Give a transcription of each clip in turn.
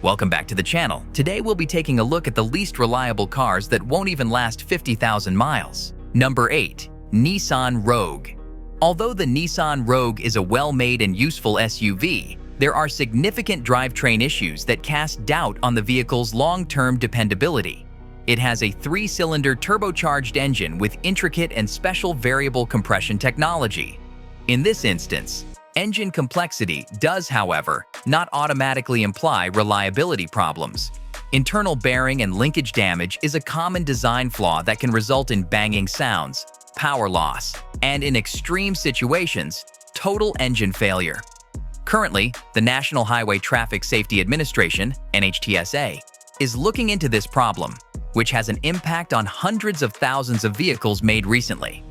Welcome back to the channel. Today we'll be taking a look at the least reliable cars that won't even last 50,000 miles. Number 8. Nissan Rogue. Although the Nissan Rogue is a well-made and useful SUV, there are significant drivetrain issues that cast doubt on the vehicle's long-term dependability. It has a 3-cylinder turbocharged engine with intricate and special variable compression technology. In this instance, engine complexity does, however, not automatically imply reliability problems. Internal bearing and linkage damage is a common design flaw that can result in banging sounds, power loss, and in extreme situations, total engine failure. Currently, the National Highway Traffic Safety Administration, NHTSA, is looking into this problem, which has an impact on hundreds of thousands of vehicles made recently.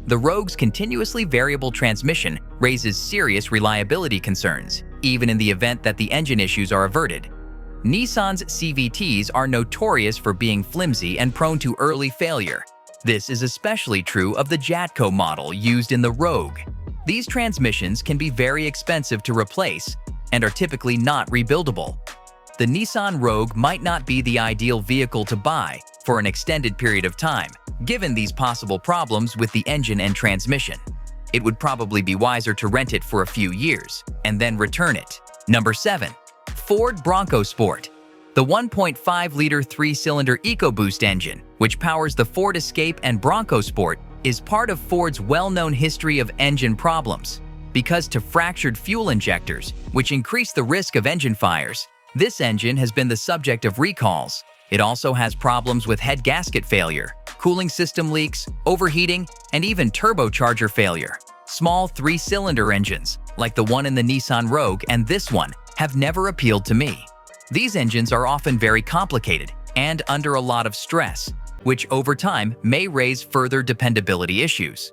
The Rogue's continuously variable transmission raises serious reliability concerns, even in the event that the engine issues are averted. Nissan's CVTs are notorious for being flimsy and prone to early failure. This is especially true of the Jatco model used in the Rogue. These transmissions can be very expensive to replace and are typically not rebuildable. The Nissan Rogue might not be the ideal vehicle to buy for an extended period of time, given these possible problems with the engine and transmission. It would probably be wiser to rent it for a few years and then return it. Number 7. Ford Bronco Sport. The 1.5-liter 3-cylinder EcoBoost engine, which powers the Ford Escape and Bronco Sport, is part of Ford's well-known history of engine problems. Because to fractured fuel injectors, which increase the risk of engine fires, this engine has been the subject of recalls. It also has problems with head gasket failure, cooling system leaks, overheating, and even turbocharger failure. Small 3-cylinder engines, like the one in the Nissan Rogue and this one, have never appealed to me. These engines are often very complicated and under a lot of stress, which over time may raise further dependability issues.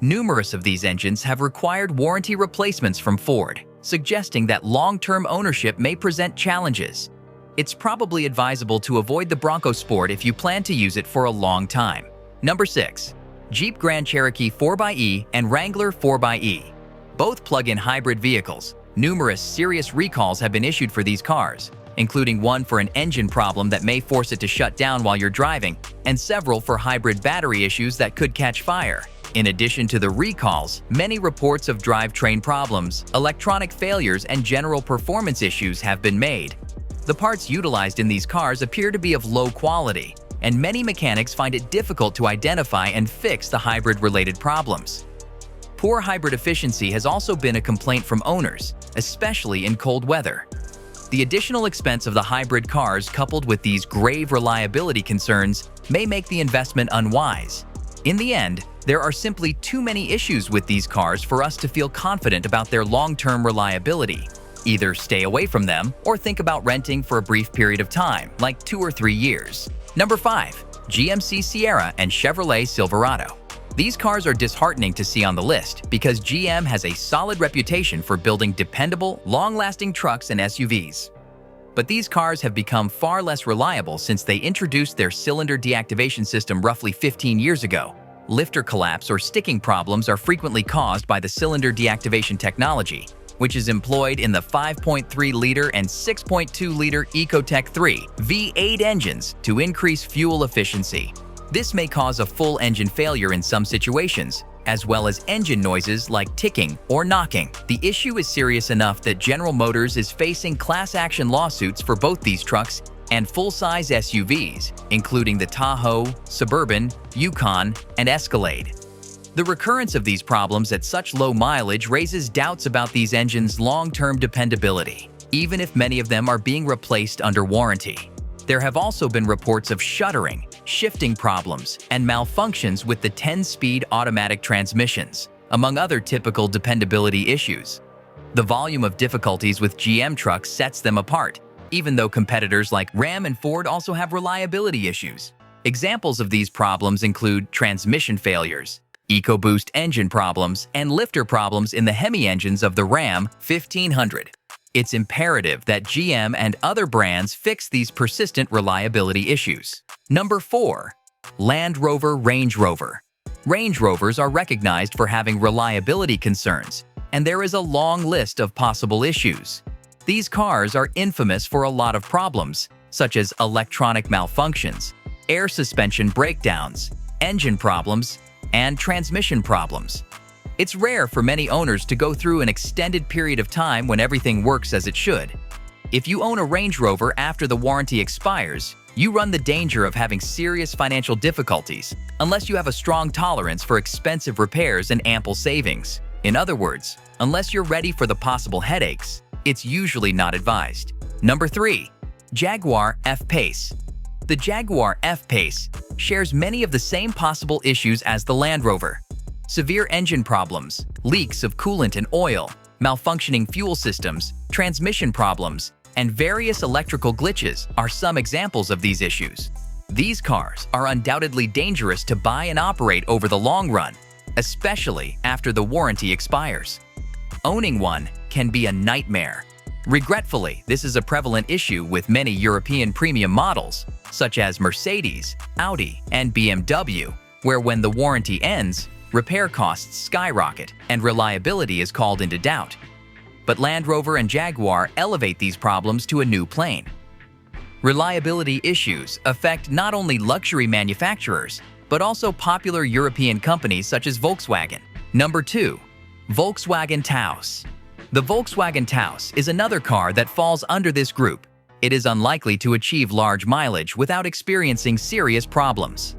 Numerous of these engines have required warranty replacements from Ford, suggesting that long-term ownership may present challenges. It's probably advisable to avoid the Bronco Sport if you plan to use it for a long time. Number 6. Jeep Grand Cherokee 4xe and Wrangler 4xe. Both plug-in hybrid vehicles. Numerous serious recalls have been issued for these cars, including one for an engine problem that may force it to shut down while you're driving, and several for hybrid battery issues that could catch fire. In addition to the recalls, many reports of drivetrain problems, electronic failures, and general performance issues have been made. The parts utilized in these cars appear to be of low quality, and many mechanics find it difficult to identify and fix the hybrid-related problems. Poor hybrid efficiency has also been a complaint from owners, especially in cold weather. The additional expense of the hybrid cars coupled with these grave reliability concerns may make the investment unwise. In the end, there are simply too many issues with these cars for us to feel confident about their long-term reliability. Either stay away from them or think about renting for a brief period of time, like 2 or 3 years. Number 5. GMC Sierra and Chevrolet Silverado. These cars are disheartening to see on the list because GM has a solid reputation for building dependable, long-lasting trucks and SUVs. But these cars have become far less reliable since they introduced their cylinder deactivation system roughly 15 years ago. Lifter collapse or sticking problems are frequently caused by the cylinder deactivation technology, which is employed in the 5.3-liter and 6.2-liter Ecotec 3 V8 engines to increase fuel efficiency. This may cause a full engine failure in some situations, as well as engine noises like ticking or knocking. The issue is serious enough that General Motors is facing class action lawsuits for both these trucks and full-size SUVs, including the Tahoe, Suburban, Yukon, and Escalade. The recurrence of these problems at such low mileage raises doubts about these engines' long-term dependability, even if many of them are being replaced under warranty. There have also been reports of shuddering, shifting problems, and malfunctions with the 10-speed automatic transmissions, among other typical dependability issues. The volume of difficulties with GM trucks sets them apart, even though competitors like Ram and Ford also have reliability issues. Examples of these problems include transmission failures, EcoBoost engine problems, and lifter problems in the Hemi engines of the Ram 1500. It's imperative that GM and other brands fix these persistent reliability issues. Number 4. Land Rover Range Rover. Range Rovers are recognized for having reliability concerns, and there is a long list of possible issues. These cars are infamous for a lot of problems, such as electronic malfunctions, air suspension breakdowns, engine problems, and transmission problems. It's rare for many owners to go through an extended period of time when everything works as it should. If you own a Range Rover after the warranty expires, you run the danger of having serious financial difficulties unless you have a strong tolerance for expensive repairs and ample savings. In other words, unless you're ready for the possible headaches, it's usually not advised. Number 3. Jaguar F-pace. The Jaguar F-pace shares many of the same possible issues as the Land Rover. Severe engine problems, leaks of coolant and oil, malfunctioning fuel systems, transmission problems, and various electrical glitches are some examples of these issues. These cars are undoubtedly dangerous to buy and operate over the long run, especially after the warranty expires. Owning one can be a nightmare. Regretfully, this is a prevalent issue with many European premium models, such as Mercedes, Audi, and BMW, where when the warranty ends, repair costs skyrocket and reliability is called into doubt. But Land Rover and Jaguar elevate these problems to a new plane. Reliability issues affect not only luxury manufacturers, but also popular European companies such as Volkswagen. Number 2. Volkswagen Taos. The Volkswagen Taos is another car that falls under this group. It is unlikely to achieve large mileage without experiencing serious problems.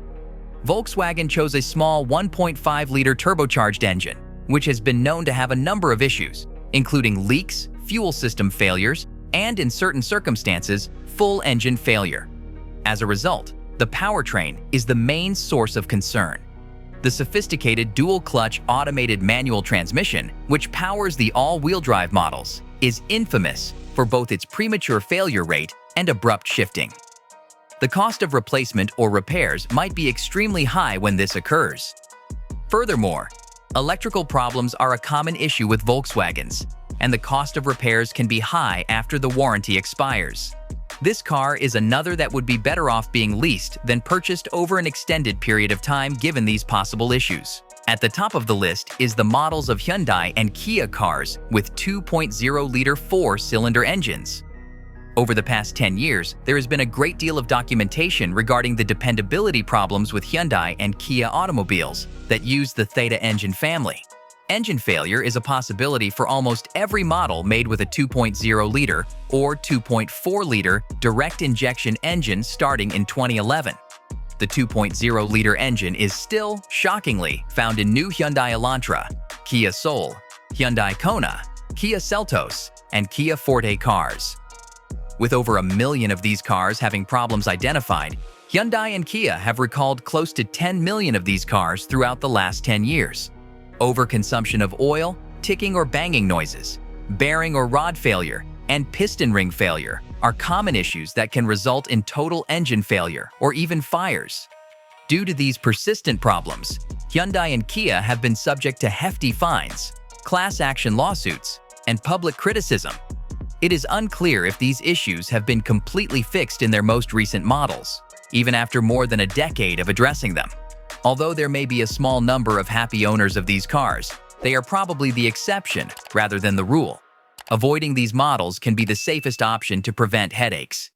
Volkswagen chose a small 1.5-liter turbocharged engine, which has been known to have a number of issues, including leaks, fuel system failures, and in certain circumstances, full engine failure. As a result, the powertrain is the main source of concern. The sophisticated dual-clutch automated manual transmission, which powers the all-wheel drive models, is infamous for both its premature failure rate and abrupt shifting. The cost of replacement or repairs might be extremely high when this occurs. Furthermore, electrical problems are a common issue with Volkswagens, and the cost of repairs can be high after the warranty expires. This car is another that would be better off being leased than purchased over an extended period of time given these possible issues. At the top of the list is the models of Hyundai and Kia cars with 2.0-liter four-cylinder engines. Over the past 10 years, there has been a great deal of documentation regarding the dependability problems with Hyundai and Kia automobiles that use the Theta engine family. Engine failure is a possibility for almost every model made with a 2.0-liter or 2.4-liter direct injection engine starting in 2011. The 2.0-liter engine is still, shockingly, found in new Hyundai Elantra, Kia Soul, Hyundai Kona, Kia Seltos, and Kia Forte cars. With over 1 million of these cars having problems identified, Hyundai and Kia have recalled close to 10 million of these cars throughout the last 10 years. Overconsumption of oil, ticking or banging noises, bearing or rod failure, and piston ring failure are common issues that can result in total engine failure or even fires. Due to these persistent problems, Hyundai and Kia have been subject to hefty fines, class action lawsuits, and public criticism. It is unclear if these issues have been completely fixed in their most recent models, even after more than a decade of addressing them. Although there may be a small number of happy owners of these cars, they are probably the exception rather than the rule. Avoiding these models can be the safest option to prevent headaches.